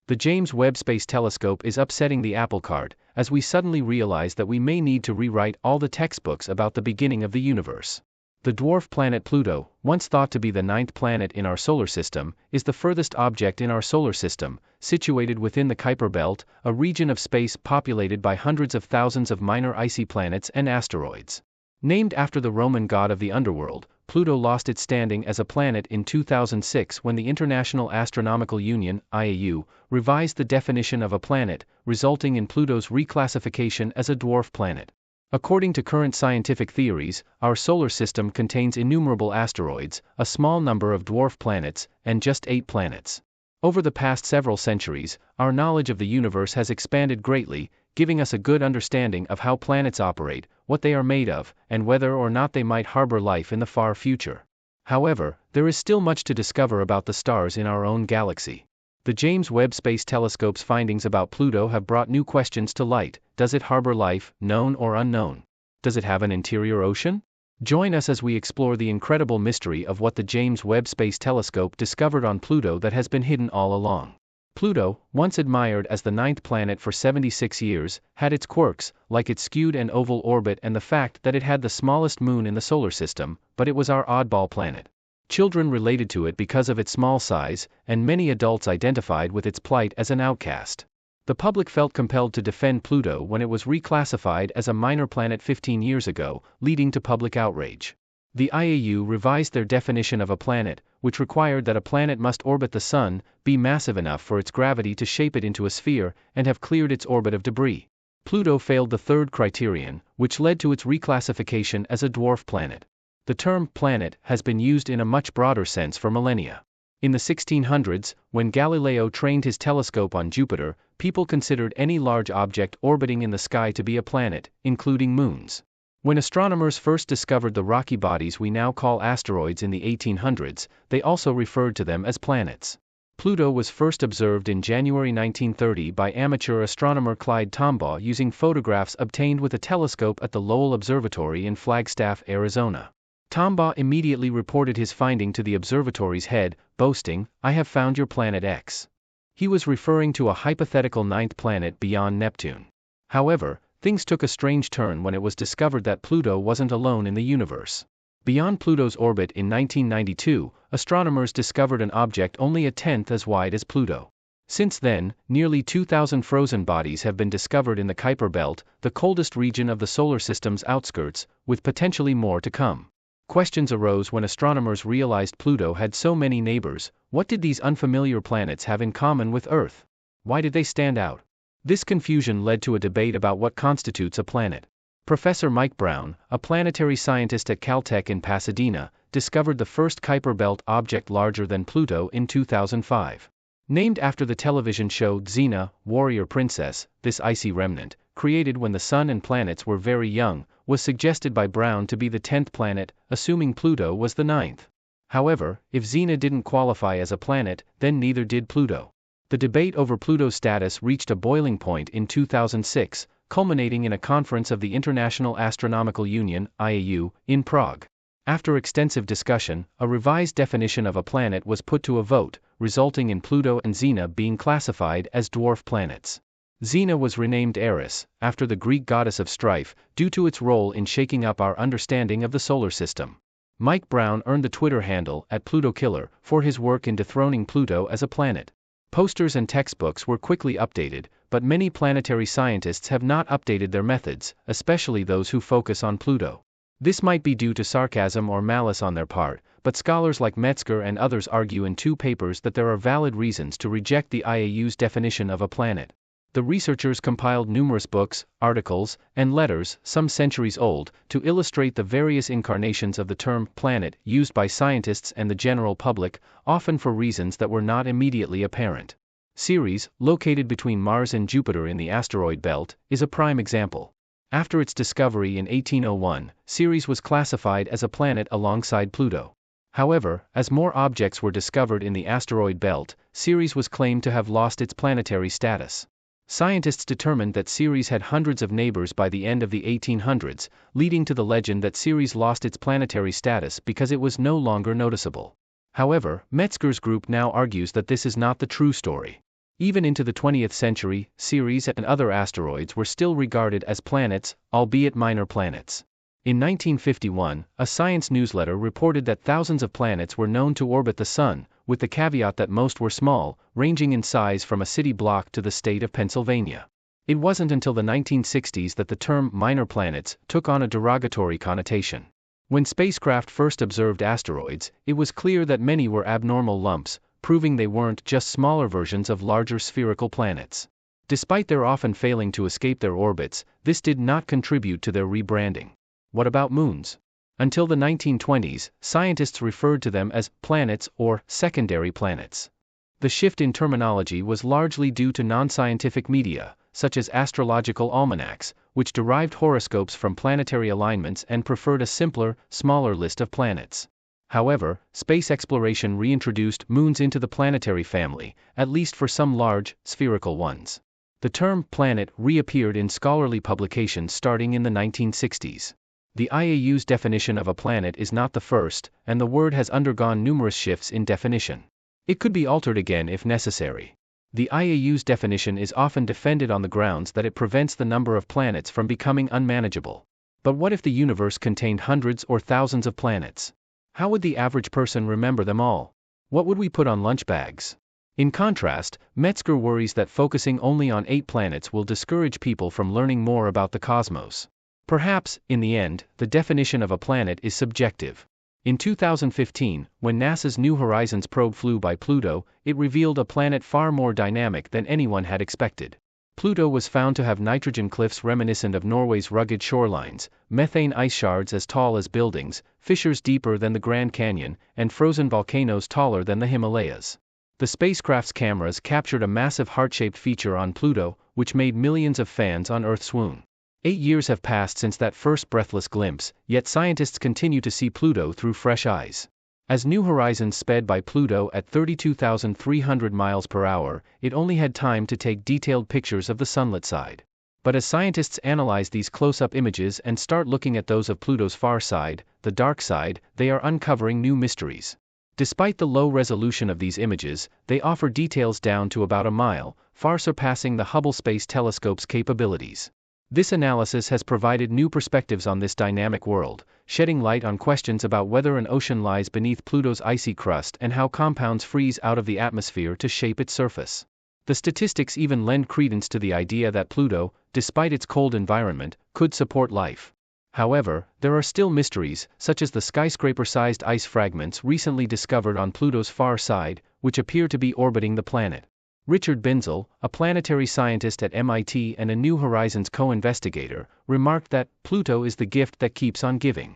The James Webb Space Telescope is upsetting the apple cart, as we suddenly realize that we may need to rewrite all the textbooks about the beginning of the universe. The dwarf planet Pluto, once thought to be the ninth planet in our solar system, is the furthest object in our solar system, situated within the Kuiper Belt, a region of space populated by hundreds of thousands of minor icy planets and asteroids. Named after the Roman god of the underworld, Pluto lost its standing as a planet in 2006 when the International Astronomical Union (IAU) revised the definition of a planet, resulting in Pluto's reclassification as a dwarf planet. According to current scientific theories, our solar system contains innumerable asteroids, a small number of dwarf planets, and just 8 planets. Over the past several centuries, our knowledge of the universe has expanded greatly, giving us a good understanding of how planets operate, what they are made of, and whether or not they might harbor life in the far future. However, there is still much to discover about the stars in our own galaxy. The James Webb Space Telescope's findings about Pluto have brought new questions to light. Does it harbor life, known or unknown? Does it have an interior ocean? Join us as we explore the incredible mystery of what the James Webb Space Telescope discovered on Pluto that has been hidden all along. Pluto, once admired as the ninth planet for 76 years, had its quirks, like its skewed and oval orbit and the fact that it had the smallest moon in the solar system, but it was our oddball planet. Children related to it because of its small size, and many adults identified with its plight as an outcast. The public felt compelled to defend Pluto when it was reclassified as a minor planet 15 years ago, leading to public outrage. The IAU revised their definition of a planet, which required that a planet must orbit the Sun, be massive enough for its gravity to shape it into a sphere, and have cleared its orbit of debris. Pluto failed the third criterion, which led to its reclassification as a dwarf planet. The term planet has been used in a much broader sense for millennia. In the 1600s, when Galileo trained his telescope on Jupiter, people considered any large object orbiting in the sky to be a planet, including moons. When astronomers first discovered the rocky bodies we now call asteroids in the 1800s, they also referred to them as planets. Pluto was first observed in January 1930 by amateur astronomer Clyde Tombaugh using photographs obtained with a telescope at the Lowell Observatory in Flagstaff, Arizona. Tombaugh immediately reported his finding to the observatory's head, boasting, "I have found your planet X." He was referring to a hypothetical ninth planet beyond Neptune. However, things took a strange turn when it was discovered that Pluto wasn't alone in the universe. Beyond Pluto's orbit in 1992, astronomers discovered an object only a tenth as wide as Pluto. Since then, nearly 2,000 frozen bodies have been discovered in the Kuiper Belt, the coldest region of the solar system's outskirts, with potentially more to come. Questions arose when astronomers realized Pluto had so many neighbors. What did these unfamiliar planets have in common with Earth? Why did they stand out? This confusion led to a debate about what constitutes a planet. Professor Mike Brown, a planetary scientist at Caltech in Pasadena, discovered the first Kuiper Belt object larger than Pluto in 2005. Named after the television show Xena, Warrior Princess, this icy remnant, created when the Sun and planets were very young, was suggested by Brown to be the 10th planet, assuming Pluto was the 9th. However, if Xena didn't qualify as a planet, then neither did Pluto. The debate over Pluto's status reached a boiling point in 2006, culminating in a conference of the International Astronomical Union (IAU) in Prague. After extensive discussion, a revised definition of a planet was put to a vote, resulting in Pluto and Xena being classified as dwarf planets. Xena was renamed Eris, after the Greek goddess of strife, due to its role in shaking up our understanding of the solar system. Mike Brown earned the Twitter handle @PlutoKiller for his work in dethroning Pluto as a planet. Posters and textbooks were quickly updated, but many planetary scientists have not updated their methods, especially those who focus on Pluto. This might be due to sarcasm or malice on their part, but scholars like Metzger and others argue in 2 papers that there are valid reasons to reject the IAU's definition of a planet. The researchers compiled numerous books, articles, and letters, some centuries old, to illustrate the various incarnations of the term planet used by scientists and the general public, often for reasons that were not immediately apparent. Ceres, located between Mars and Jupiter in the asteroid belt, is a prime example. After its discovery in 1801, Ceres was classified as a planet alongside Pluto. However, as more objects were discovered in the asteroid belt, Ceres was claimed to have lost its planetary status. Scientists determined that Ceres had hundreds of neighbors by the end of the 1800s, leading to the legend that Ceres lost its planetary status because it was no longer noticeable. However, Metzger's group now argues that this is not the true story. Even into the 20th century, Ceres and other asteroids were still regarded as planets, albeit minor planets. In 1951, a science newsletter reported that thousands of planets were known to orbit the Sun, with the caveat that most were small, ranging in size from a city block to the state of Pennsylvania. It wasn't until the 1960s that the term minor planets took on a derogatory connotation. When spacecraft first observed asteroids, it was clear that many were abnormal lumps, proving they weren't just smaller versions of larger spherical planets. Despite their often failing to escape their orbits, this did not contribute to their rebranding. What about moons? Until the 1920s, scientists referred to them as planets or secondary planets. The shift in terminology was largely due to non-scientific media, such as astrological almanacs, which derived horoscopes from planetary alignments and preferred a simpler, smaller list of planets. However, space exploration reintroduced moons into the planetary family, at least for some large, spherical ones. The term planet reappeared in scholarly publications starting in the 1960s. The IAU's definition of a planet is not the first, and the word has undergone numerous shifts in definition. It could be altered again if necessary. The IAU's definition is often defended on the grounds that it prevents the number of planets from becoming unmanageable. But what if the universe contained hundreds or thousands of planets? How would the average person remember them all? What would we put on lunch bags? In contrast, Metzger worries that focusing only on 8 planets will discourage people from learning more about the cosmos. Perhaps, in the end, the definition of a planet is subjective. In 2015, when NASA's New Horizons probe flew by Pluto, it revealed a planet far more dynamic than anyone had expected. Pluto was found to have nitrogen cliffs reminiscent of Norway's rugged shorelines, methane ice shards as tall as buildings, fissures deeper than the Grand Canyon, and frozen volcanoes taller than the Himalayas. The spacecraft's cameras captured a massive heart-shaped feature on Pluto, which made millions of fans on Earth swoon. 8 years have passed since that first breathless glimpse, yet scientists continue to see Pluto through fresh eyes. As New Horizons sped by Pluto at 32,300 miles per hour, it only had time to take detailed pictures of the sunlit side. But as scientists analyze these close-up images and start looking at those of Pluto's far side, the dark side, they are uncovering new mysteries. Despite the low resolution of these images, they offer details down to about a mile, far surpassing the Hubble Space Telescope's capabilities. This analysis has provided new perspectives on this dynamic world, shedding light on questions about whether an ocean lies beneath Pluto's icy crust and how compounds freeze out of the atmosphere to shape its surface. The statistics even lend credence to the idea that Pluto, despite its cold environment, could support life. However, there are still mysteries, such as the skyscraper-sized ice fragments recently discovered on Pluto's far side, which appear to be orbiting the planet. Richard Binzel, a planetary scientist at MIT and a New Horizons co-investigator, remarked that Pluto is the gift that keeps on giving.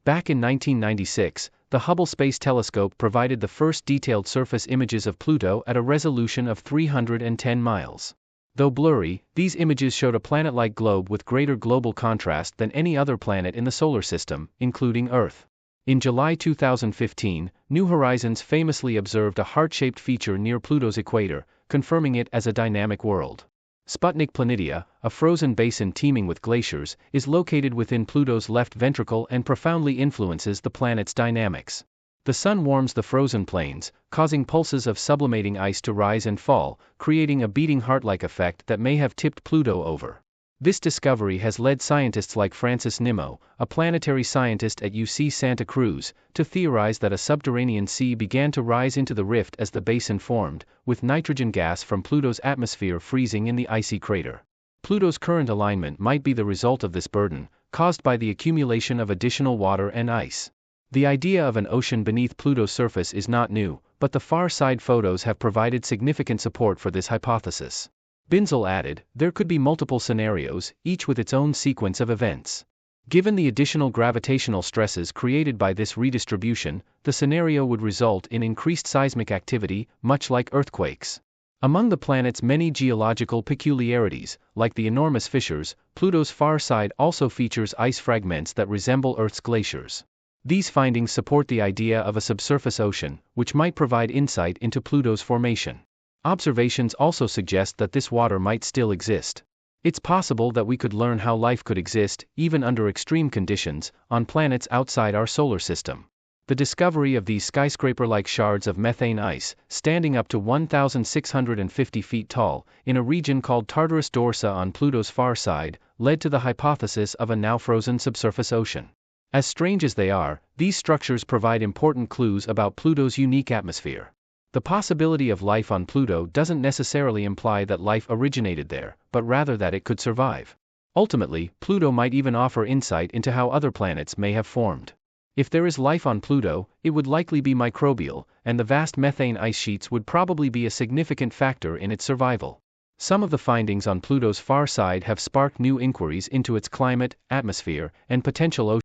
Back in 1996, the Hubble Space Telescope provided the first detailed surface images of Pluto at a resolution of 310 miles. Though blurry, these images showed a planet-like globe with greater global contrast than any other planet in the solar system, including Earth. In July 2015, New Horizons famously observed a heart-shaped feature near Pluto's equator, confirming it as a dynamic world. Sputnik Planitia, a frozen basin teeming with glaciers, is located within Pluto's left ventricle and profoundly influences the planet's dynamics. The sun warms the frozen plains, causing pulses of sublimating ice to rise and fall, creating a beating heart-like effect that may have tipped Pluto over. This discovery has led scientists like Francis Nimmo, a planetary scientist at UC Santa Cruz, to theorize that a subterranean sea began to rise into the rift as the basin formed, with nitrogen gas from Pluto's atmosphere freezing in the icy crater. Pluto's current alignment might be the result of this burden, caused by the accumulation of additional water and ice. The idea of an ocean beneath Pluto's surface is not new, but the far side photos have provided significant support for this hypothesis. Binzel added, there could be multiple scenarios, each with its own sequence of events. Given the additional gravitational stresses created by this redistribution, the scenario would result in increased seismic activity, much like earthquakes. Among the planet's many geological peculiarities, like the enormous fissures, Pluto's far side also features ice fragments that resemble Earth's glaciers. These findings support the idea of a subsurface ocean, which might provide insight into Pluto's formation. Observations also suggest that this water might still exist. It's possible that we could learn how life could exist, even under extreme conditions, on planets outside our solar system. The discovery of these skyscraper-like shards of methane ice, standing up to 1,650 feet tall, in a region called Tartarus Dorsa on Pluto's far side, led to the hypothesis of a now-frozen subsurface ocean. As strange as they are, these structures provide important clues about Pluto's unique atmosphere. The possibility of life on Pluto doesn't necessarily imply that life originated there, but rather that it could survive. Ultimately, Pluto might even offer insight into how other planets may have formed. If there is life on Pluto, it would likely be microbial, and the vast methane ice sheets would probably be a significant factor in its survival. Some of the findings on Pluto's far side have sparked new inquiries into its climate, atmosphere, and potential ocean.